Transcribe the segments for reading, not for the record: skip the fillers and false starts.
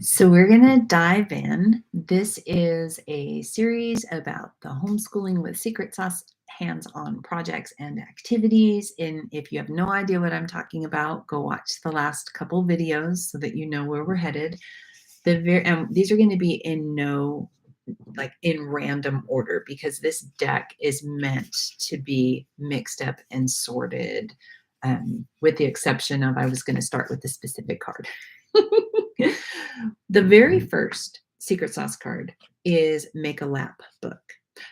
So we're going to dive in. This is a series about the homeschooling with secret sauce hands-on projects and activities. And if you have no idea what I'm talking about, go watch the last couple videos so that you know where we're headed. These are going to be in random order because this deck is meant to be mixed up and sorted, with the exception of I was going to start with the specific card. The very first secret sauce card is make a lap book.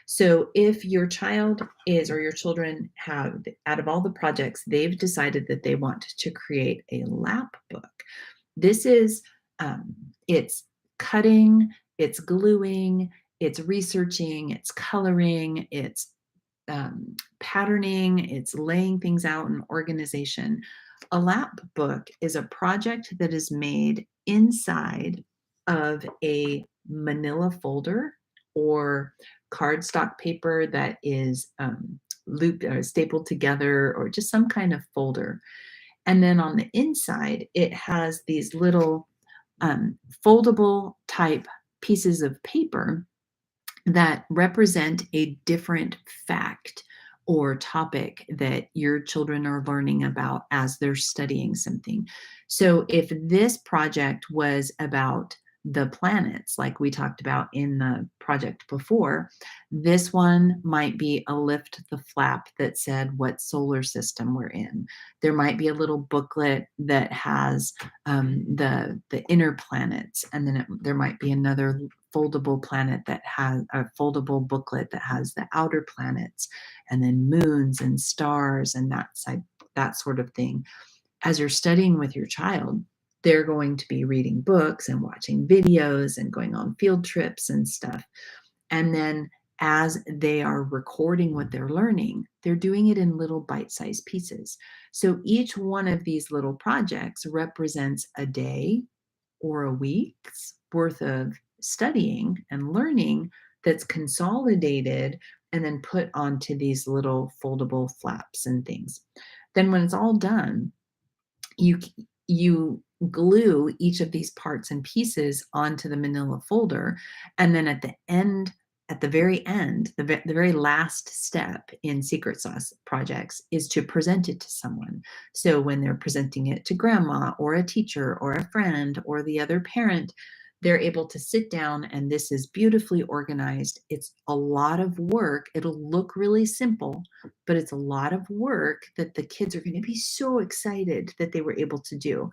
So if your child is or your children have, out of all the projects, they've decided that they want to create a lap book. This is it's cutting, it's gluing, it's researching, it's coloring, it's patterning, it's laying things out in organization. A lap book is a project that is made inside of a manila folder or cardstock paper that is looped or stapled together, or just some kind of folder. And then on the inside, it has these little foldable type pieces of paper that represent a different fact or topic that your children are learning about as they're studying something. So if this project was about the planets, like we talked about in the project before, this one might be a lift the flap that said what solar system we're in. There might be a little booklet that has the inner planets, and then there might be another foldable planet that has a foldable booklet that has the outer planets, and then moons and stars and that sort of thing. As you're studying with your child, they're going to be reading books and watching videos and going on field trips and stuff. And then as they are recording what they're learning, they're doing it in little bite-sized pieces. So each one of these little projects represents a day or a week's worth of studying and learning that's consolidated and then put onto these little foldable flaps and things. Then when it's all done, you glue each of these parts and pieces onto the manila folder, and then at the very end, the very last step in secret sauce projects is to present it to someone. So when they're presenting it to grandma or a teacher or a friend or the other parent, they're able to sit down, and this is beautifully organized. It's a lot of work. It'll look really simple, but it's a lot of work that the kids are going to be so excited that they were able to do.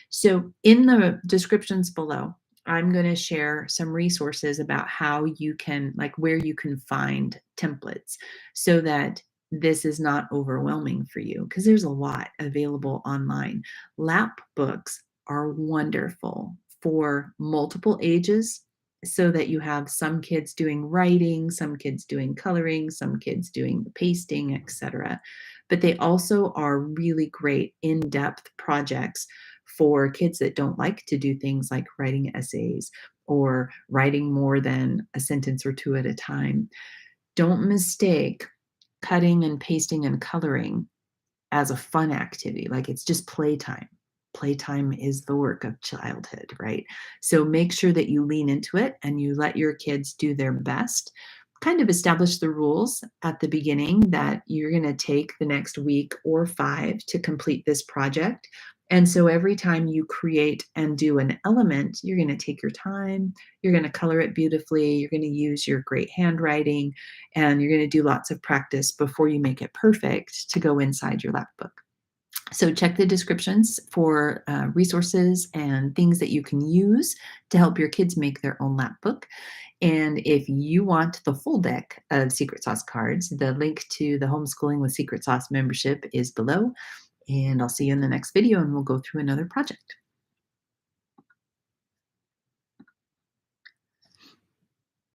So in the descriptions below, I'm going to share some resources about how you can, like where you can find templates so that this is not overwhelming for you, because there's a lot available online. Lapbooks are wonderful for multiple ages, so that you have some kids doing writing, some kids doing coloring, some kids doing pasting, etc. But they also are really great in-depth projects for kids that don't like to do things like writing essays or writing more than a sentence or two at a time. Don't mistake cutting and pasting and coloring as a fun activity. Like, it's just playtime. Playtime is the work of childhood, right? So make sure that you lean into it and you let your kids do their best. Kind of establish the rules at the beginning that you're going to take the next week or 5 to complete this project. And so every time you create and do an element, you're going to take your time, you're going to color it beautifully, you're going to use your great handwriting, and you're going to do lots of practice before you make it perfect to go inside your Lapbook. So check the descriptions for resources and things that you can use to help your kids make their own Lapbook. And if you want the full deck of Secret Sauce cards, the link to the Homeschooling with Secret Sauce membership is below. And I'll see you in the next video, and we'll go through another project.